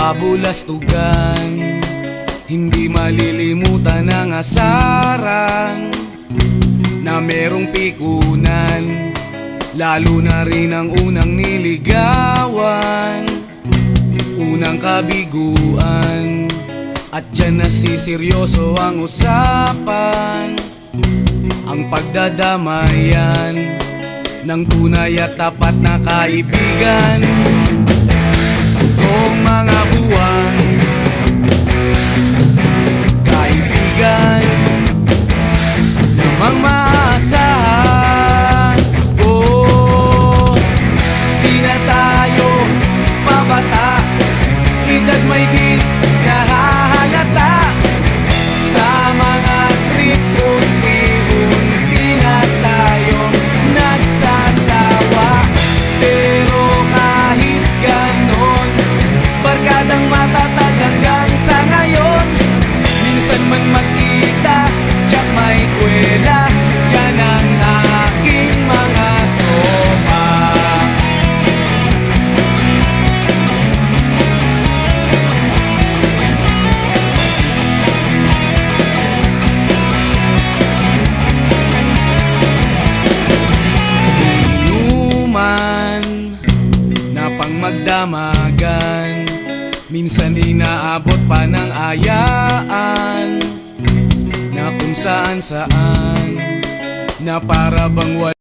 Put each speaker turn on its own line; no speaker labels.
kabulastugan. Hindi malilimutan ang asaran na merong pikunan, lalo na rin ang unang niligawan, unang kabiguan. At dyan nasiseryoso ang usapan, ang pagdadamayan ng tunay at tapat na kaibigan. Itong mga buwan, kaibigan namang maasahan. Oh, di na tayo pabata, edad may di nahahalata. Sa mga trip, unti-unti na tayo nagsasawa. Pero kahit ganon, barkadang matatag hanggang sa ngayon. Minsan man magkita, tsak may kwela, yan ang aking mga tropa. Inuman na pang magdamagan, minsan inaabot pa ng ayaan, na kung saan-saan, na para bang wala.